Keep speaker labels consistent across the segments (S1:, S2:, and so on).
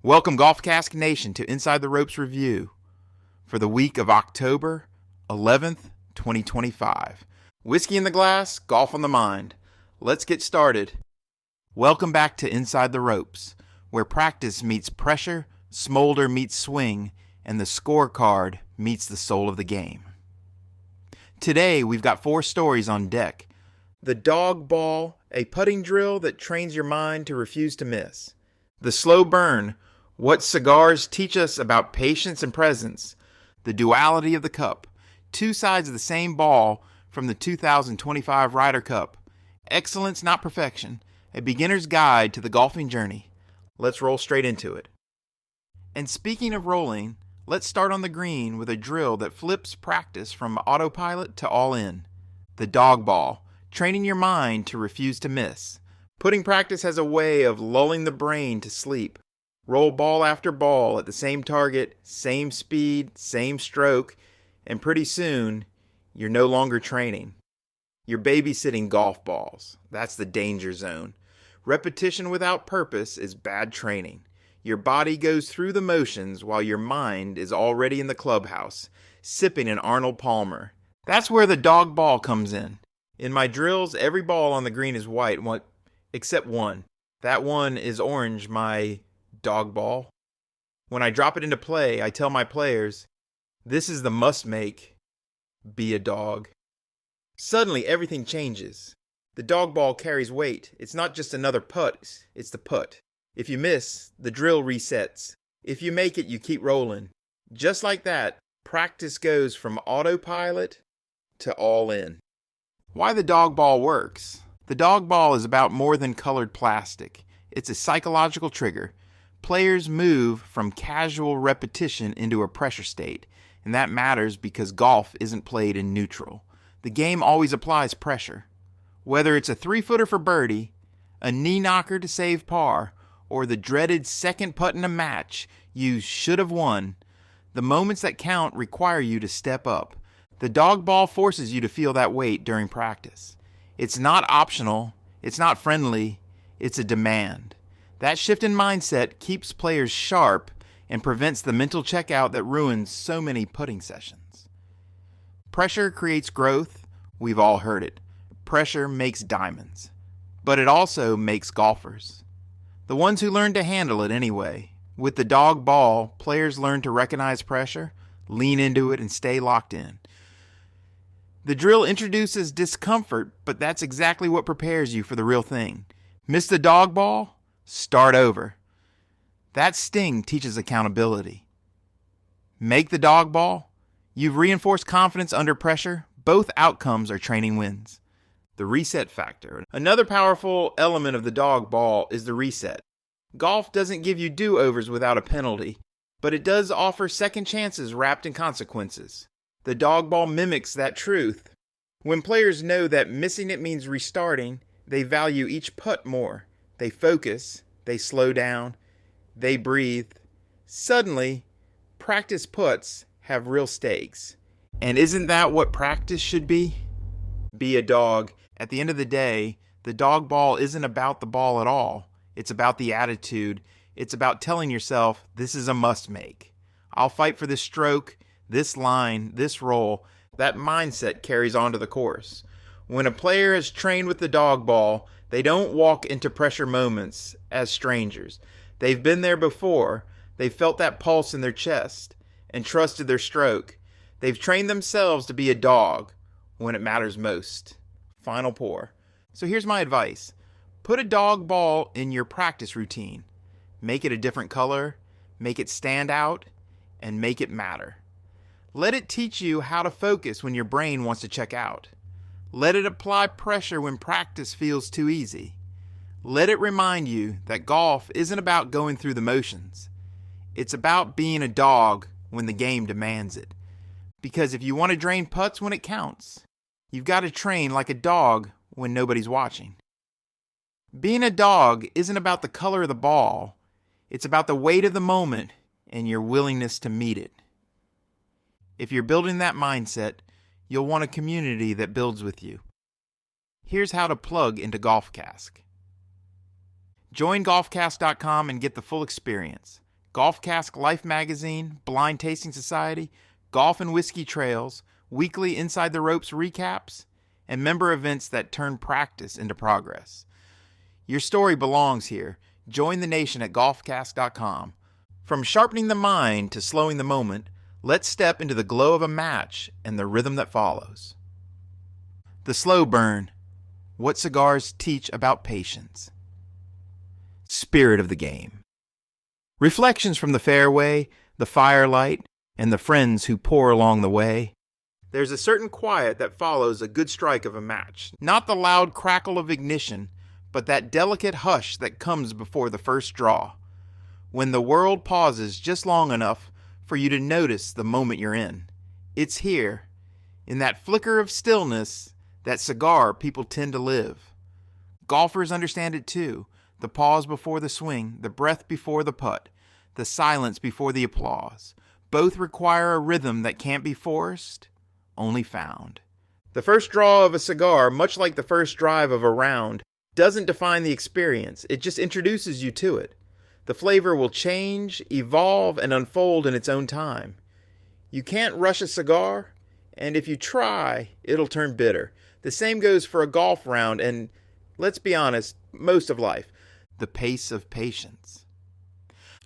S1: Welcome, Golf Cask Nation, to Inside the Ropes Review for the week of October 11th, 2025. Whiskey in the glass, golf on the mind. Let's get started. Welcome back to Inside the Ropes, where practice meets pressure, smolder meets swing, and the scorecard meets the soul of the game. Today, we've got 4 stories on deck. The Dawg Ball, a putting drill that trains your mind to refuse to miss. The Slow Burn, what cigars teach us about patience and presence. The Duality of the Cup, 2 sides of the same ball from the 2025 Ryder Cup. Excellence, not perfection, a beginner's guide to the golfing journey. Let's roll straight into it. And speaking of rolling, let's start on the green with a drill that flips practice from autopilot to all-in. The Dawg Ball, training your mind to refuse to miss. Putting practice has a way of lulling the brain to sleep. Roll ball after ball at the same target, same speed, same stroke, and pretty soon, you're no longer training. You're babysitting golf balls. That's the danger zone. Repetition without purpose is bad training. Your body goes through the motions while your mind is already in the clubhouse, sipping an Arnold Palmer. That's where the Dawg Ball comes in. In my drills, every ball on the green is white, except one. That one is orange, my Dawg Ball. When I drop it into play, I tell my players, this is the must-make, be a dog. Suddenly, everything changes. The Dawg Ball carries weight. It's not just another putt, it's the putt. If you miss, the drill resets. If you make it, you keep rolling. Just like that, practice goes from autopilot to all-in. Why the Dawg Ball works? The Dawg Ball is about more than colored plastic. It's a psychological trigger. Players move from casual repetition into a pressure state, and that matters because golf isn't played in neutral. The game always applies pressure. Whether it's a 3-footer for birdie, a knee knocker to save par, or the dreaded second putt in a match you should have won, the moments that count require you to step up. The Dawg Ball forces you to feel that weight during practice. It's not optional, it's not friendly, it's a demand. That shift in mindset keeps players sharp and prevents the mental checkout that ruins so many putting sessions. Pressure creates growth, we've all heard it. Pressure makes diamonds, but it also makes golfers. The ones who learn to handle it anyway. With the Dawg Ball, players learn to recognize pressure, lean into it, and stay locked in. The drill introduces discomfort, but that's exactly what prepares you for the real thing. Miss the Dawg Ball? Start over. That sting teaches accountability. Make the Dawg Ball? You've reinforced confidence under pressure. Both outcomes are training wins. The reset factor. Another powerful element of the Dawg Ball is the reset. Golf doesn't give you do-overs without a penalty, but it does offer second chances wrapped in consequences. The Dawg Ball mimics that truth. When players know that missing it means restarting, they value each putt more. They focus, they slow down, they breathe. Suddenly, practice putts have real stakes. And isn't that what practice should be? Be a dog. At the end of the day, the Dawg Ball isn't about the ball at all. It's about the attitude. It's about telling yourself, this is a must-make. I'll fight for this stroke, this line, this roll. That mindset carries on to the course. When a player has trained with the Dawg Ball, they don't walk into pressure moments as strangers. They've been there before. They've felt that pulse in their chest and trusted their stroke. They've trained themselves to be a dog when it matters most. Final pour. So here's my advice. Put a Dawg Ball in your practice routine. Make it a different color, make it stand out, and make it matter. Let it teach you how to focus when your brain wants to check out. Let it apply pressure when practice feels too easy. Let it remind you that golf isn't about going through the motions. It's about being a dog when the game demands it. Because if you want to drain putts when it counts, you've got to train like a dog when nobody's watching. Being a dog isn't about the color of the ball. It's about the weight of the moment and your willingness to meet it. If you're building that mindset, you'll want a community that builds with you. Here's how to plug into Golf Cask. Join golfcask.com and get the full experience. Golf Cask Life Magazine, Blind Tasting Society, Golf and Whiskey Trails, weekly Inside the Ropes recaps, and member events that turn practice into progress. Your story belongs here. Join the nation at golfcask.com. From sharpening the mind to slowing the moment, let's step into the glow of a match and the rhythm that follows. The slow burn. What cigars teach about patience. Spirit of the game. Reflections from the fairway, the firelight, and the friends who pour along the way. There's a certain quiet that follows a good strike of a match. Not the loud crackle of ignition, but that delicate hush that comes before the first draw. When the world pauses just long enough for you to notice the moment you're in. It's here, in that flicker of stillness, that cigar people tend to live. Golfers understand it too. The pause before the swing, the breath before the putt, the silence before the applause. Both require a rhythm that can't be forced, only found. The first draw of a cigar, much like the first drive of a round, doesn't define the experience. It just introduces you to it. The flavor will change, evolve, and unfold in its own time. You can't rush a cigar, and if you try, it'll turn bitter. The same goes for a golf round and, let's be honest, most of life. The pace of patience.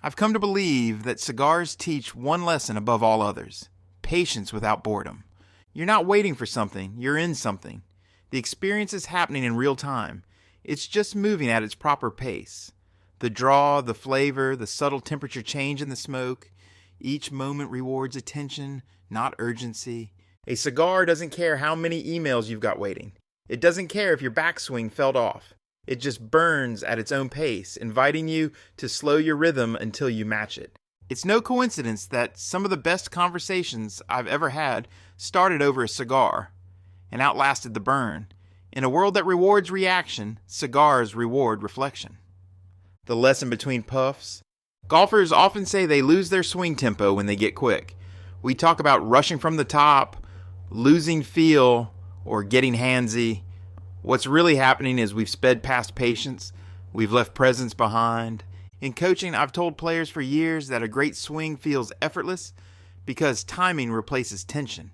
S1: I've come to believe that cigars teach one lesson above all others: patience without boredom. You're not waiting for something, you're in something. The experience is happening in real time. It's just moving at its proper pace. The draw, the flavor, the subtle temperature change in the smoke. Each moment rewards attention, not urgency. A cigar doesn't care how many emails you've got waiting. It doesn't care if your backswing fell off. It just burns at its own pace, inviting you to slow your rhythm until you match it. It's no coincidence that some of the best conversations I've ever had started over a cigar and outlasted the burn. In a world that rewards reaction, cigars reward reflection. The lesson between puffs. Golfers often say they lose their swing tempo when they get quick. We talk about rushing from the top, losing feel, or getting handsy. What's really happening is we've sped past patience. We've left presence behind. In coaching, I've told players for years that a great swing feels effortless because timing replaces tension.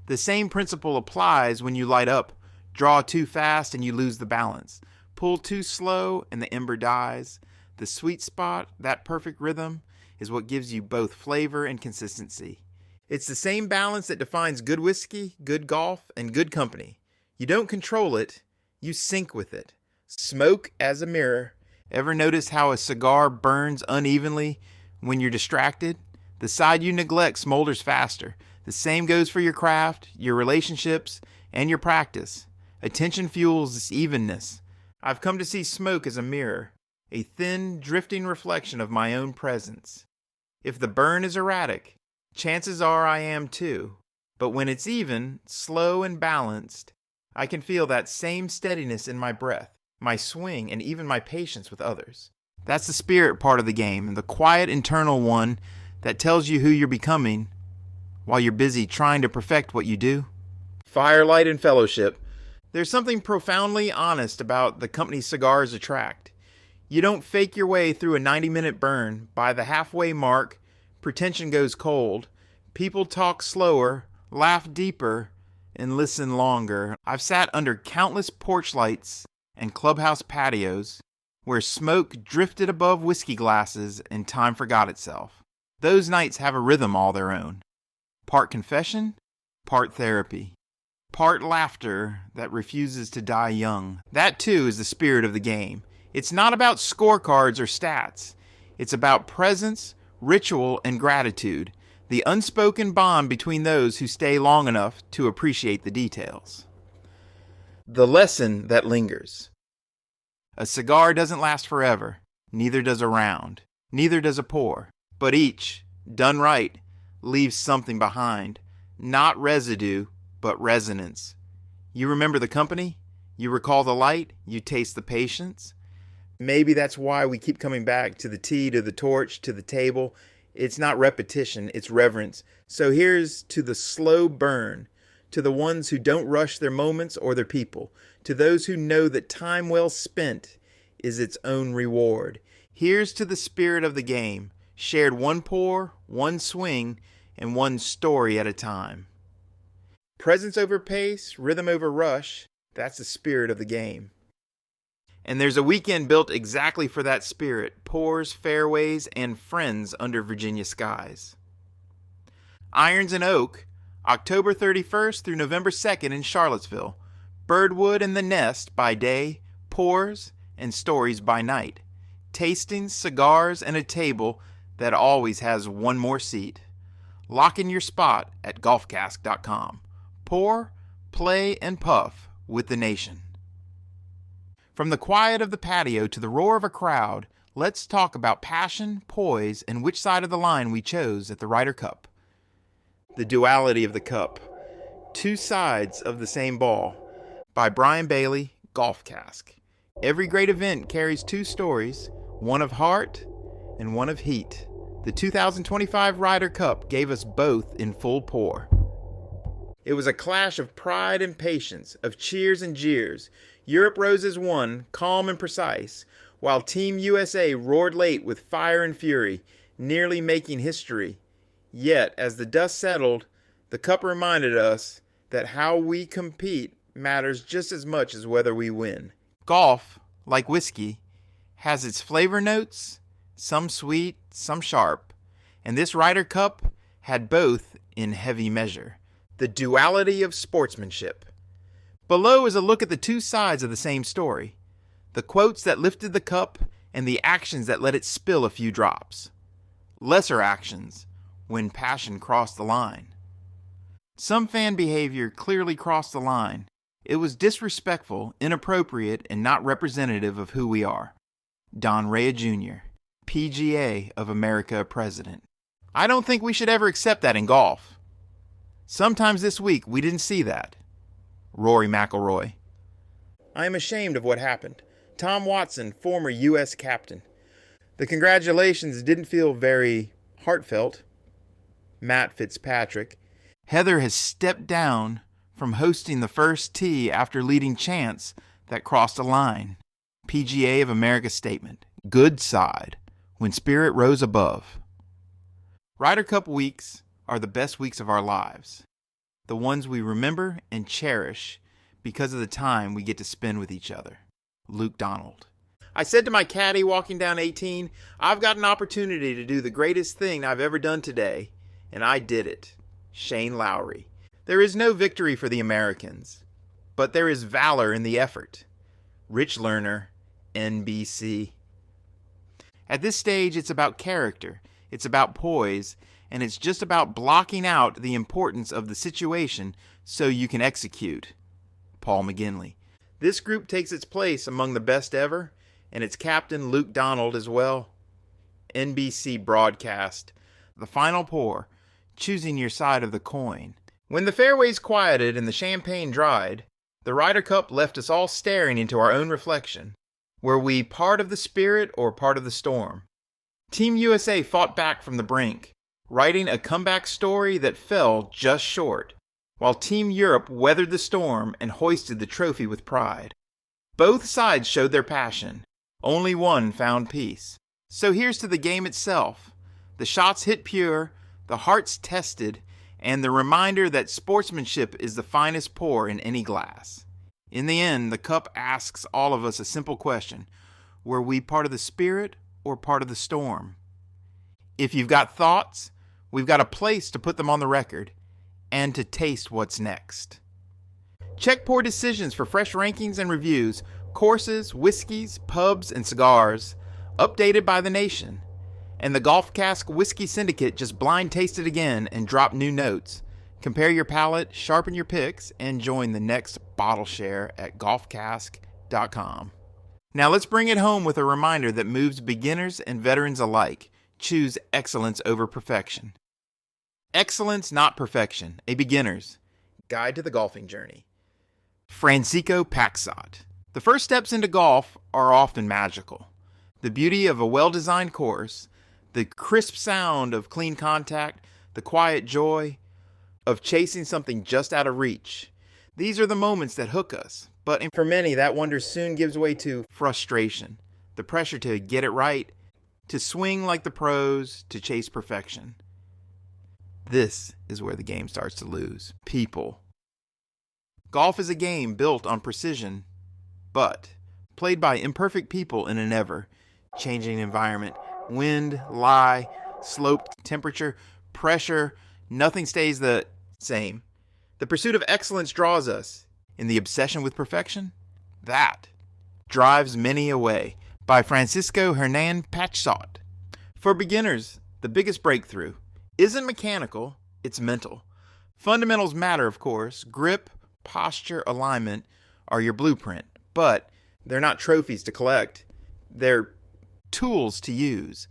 S1: The same principle applies when you light up. Draw too fast and you lose the balance. Pull too slow and the ember dies. The sweet spot, that perfect rhythm, is what gives you both flavor and consistency. It's the same balance that defines good whiskey, good golf, and good company. You don't control it, you sync with it. Smoke as a mirror. Ever notice how a cigar burns unevenly when you're distracted? The side you neglect smolders faster. The same goes for your craft, your relationships, and your practice. Attention fuels this evenness. I've come to see smoke as a mirror, a thin, drifting reflection of my own presence. If the burn is erratic, chances are I am too. But when it's even, slow, and balanced, I can feel that same steadiness in my breath, my swing, and even my patience with others. That's the spirit part of the game, and the quiet internal one that tells you who you're becoming while you're busy trying to perfect what you do. Firelight and fellowship. There's something profoundly honest about the company cigars attract. You don't fake your way through a 90-minute burn. By the halfway mark, pretension goes cold. People talk slower, laugh deeper, and listen longer. I've sat under countless porch lights and clubhouse patios where smoke drifted above whiskey glasses and time forgot itself. Those nights have a rhythm all their own. Part confession, part therapy. Part laughter that refuses to die young. That too is the spirit of the game. It's not about scorecards or stats. It's about presence, ritual, and gratitude. The unspoken bond between those who stay long enough to appreciate the details. The lesson that lingers. A cigar doesn't last forever. Neither does a round. Neither does a pour. But each, done right, leaves something behind. Not residue, but resonance. You remember the company? You recall the light? You taste the patience? Maybe that's why we keep coming back to the tee, to the torch, to the table. It's not repetition, it's reverence. So here's to the slow burn, to the ones who don't rush their moments or their people, to those who know that time well spent is its own reward. Here's to the spirit of the game, shared one pour, one swing, and one story at a time. Presence over pace, rhythm over rush, that's the spirit of the game. And there's a weekend built exactly for that spirit, pours, fairways, and friends under Virginia skies. Irons and Oak, October 31st through November 2nd in Charlottesville. Birdwood and the Nest by day, pours, and stories by night. Tastings, cigars, and a table that always has one more seat. Lock in your spot at golfcask.com. Pour, play, and puff with the nation. From the quiet of the patio to the roar of a crowd, let's talk about passion, poise, and which side of the line we chose at the Ryder Cup. The Duality of the Cup. Two Sides of the Same Ball by Brian Bailey, Golf Cask. Every great event carries two stories, one of heart and one of heat. The 2025 Ryder Cup gave us both in full pour. It was a clash of pride and patience, of cheers and jeers. Europe rose as one, calm and precise, while Team USA roared late with fire and fury, nearly making history. Yet, as the dust settled, the cup reminded us that how we compete matters just as much as whether we win. Golf, like whiskey, has its flavor notes, some sweet, some sharp, and this Ryder Cup had both in heavy measure. The duality of sportsmanship. Below is a look at the two sides of the same story, the quotes that lifted the cup and the actions that let it spill a few drops. Lesser actions, when passion crossed the line. Some fan behavior clearly crossed the line. It was disrespectful, inappropriate, and not representative of who we are. Don Rea Jr., PGA of America president. I don't think we should ever accept that in golf. Sometimes this week we didn't see that. Rory McIlroy. I am ashamed of what happened. Tom Watson, former U.S. captain. The congratulations didn't feel very heartfelt. Matt Fitzpatrick. Heather has stepped down from hosting the first tee after leading chants that crossed a line. PGA of America statement. Good side. When spirit rose above. Ryder Cup weeks are the best weeks of our lives. The ones we remember and cherish because of the time we get to spend with each other. Luke Donald. I said to my caddy walking down 18, I've got an opportunity to do the greatest thing I've ever done today, and I did it. Shane Lowry. There is no victory for the Americans, but there is valor in the effort. Rich Lerner, NBC. At this stage, it's about character, it's about poise, and it's just about blocking out the importance of the situation so you can execute. Paul McGinley. This group takes its place among the best ever, and its captain Luke Donald as well. NBC broadcast. The final pour, choosing your side of the coin. When the fairways quieted and the champagne dried, the Ryder Cup left us all staring into our own reflection. Were we part of the spirit or part of the storm? Team USA fought back from the brink, writing a comeback story that fell just short, while Team Europe weathered the storm and hoisted the trophy with pride. Both sides showed their passion. Only one found peace. So here's to the game itself. The shots hit pure, the hearts tested, and the reminder that sportsmanship is the finest pour in any glass. In the end, the cup asks all of us a simple question. Were we part of the spirit or part of the storm? If you've got thoughts, we've got a place to put them on the record and to taste what's next. Check Pour Decisions for fresh rankings and reviews, courses, whiskeys, pubs, and cigars, updated by the nation. And the Golf Cask Whiskey Syndicate just blind tasted again and dropped new notes. Compare your palate, sharpen your picks, and join the next bottle share at golfcask.com. Now let's bring it home with a reminder that moves beginners and veterans alike. Choose excellence over perfection. Excellence, not perfection. A beginner's guide to the golfing journey. Francisco Paxot. The first steps into golf are often magical. The beauty of a well-designed course, the crisp sound of clean contact, the quiet joy of chasing something just out of reach. These are the moments that hook us, but for many, that wonder soon gives way to frustration, the pressure to get it right, to swing like the pros, to chase perfection. This is where the game starts to lose. People. Golf is a game built on precision, but played by imperfect people in an ever-changing environment. Wind, lie, slope, temperature, pressure, nothing stays the same. The pursuit of excellence draws us, and the obsession with perfection, that drives many away. By Francisco Hernan Pachsot. For beginners, the biggest breakthrough isn't mechanical, it's mental. Fundamentals matter, of course. Grip, posture, alignment are your blueprint, but they're not trophies to collect. They're tools to use.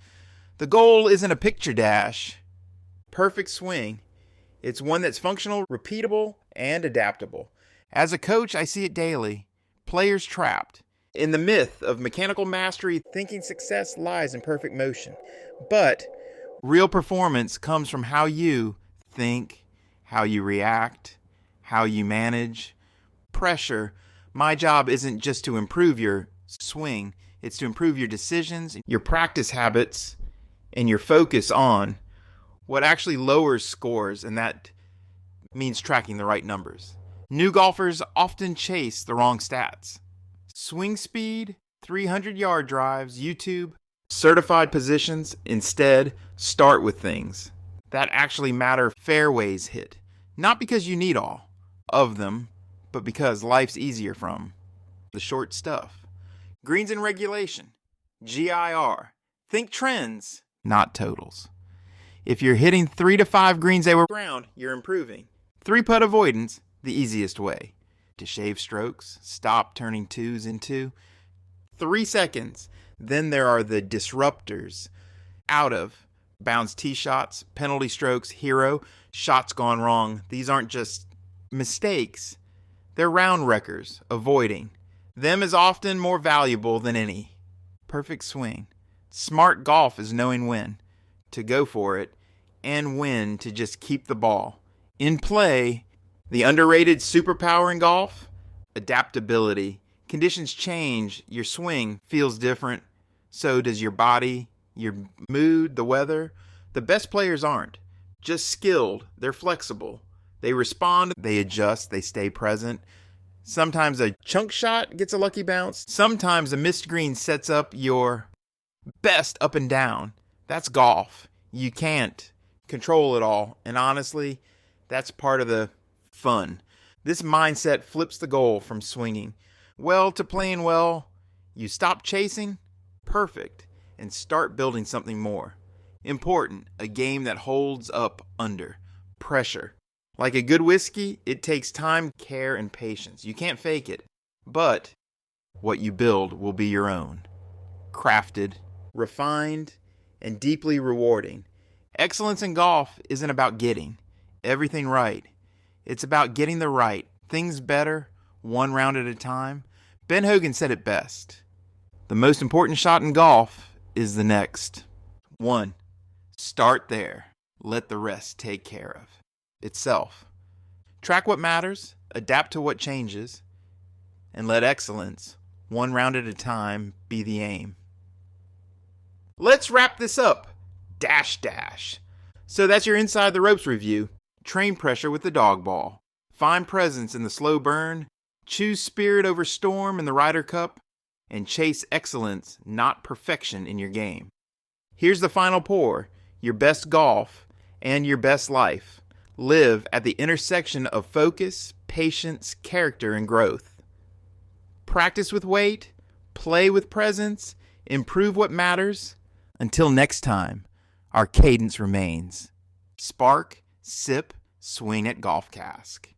S1: The goal isn't a picture dash, perfect swing. It's one that's functional, repeatable, and adaptable. As a coach, I see it daily. Players trapped in the myth of mechanical mastery, thinking success lies in perfect motion. But real performance comes from how you think, how you react, how you manage pressure. My job isn't just to improve your swing, it's to improve your decisions, your practice habits, and your focus on what actually lowers scores, and that means tracking the right numbers. New golfers often chase the wrong stats. Swing speed, 300-yard drives, YouTube, certified positions. Instead, start with things that actually matter. Fairways hit, not because you need all of them, but because life's easier from the short stuff. Greens in regulation, GIR. Think trends, not totals. If you're hitting 3 to 5 greens over ground, you're improving. 3-putt avoidance, the easiest way to shave strokes, stop turning twos into 3 seconds. Then there are the disruptors. Out of bounds tee shots, penalty strokes, hero, shots gone wrong. These aren't just mistakes. They're round wreckers. Avoiding them is often more valuable than any perfect swing. Smart golf is knowing when to go for it and when to just keep the ball in play. The underrated superpower in golf, adaptability. Conditions change, your swing feels different. So does your body, your mood, the weather. The best players aren't just skilled, they're flexible. They respond, they adjust, they stay present. Sometimes a chunk shot gets a lucky bounce. Sometimes a missed green sets up your best up and down. That's golf. You can't control it all. And honestly, that's part of the fun. This mindset flips the goal from swinging well to playing well. You stop chasing perfect and start building something more important, a game that holds up under pressure. Like a good whiskey, it takes time, care, and patience. You can't fake it, but what you build will be your own. Crafted, refined, and deeply rewarding. Excellence in golf isn't about getting everything right. It's about getting the right things better, one round at a time. Ben Hogan said it best. The most important shot in golf is the next one. Start there. Let the rest take care of itself. Track what matters, adapt to what changes, and let excellence, one round at a time, be the aim. Let's wrap this up. Dash. So that's your Inside the Ropes review. Train pressure with the Dawg Ball. Find presence in the slow burn. Choose spirit over storm in the Ryder Cup. And chase excellence, not perfection, in your game. Here's the final pour. Your best golf and your best life live at the intersection of focus, patience, character, and growth. Practice with weight, play with presence, improve what matters. Until next time, our cadence remains. Spark, sip, swing at golf cask.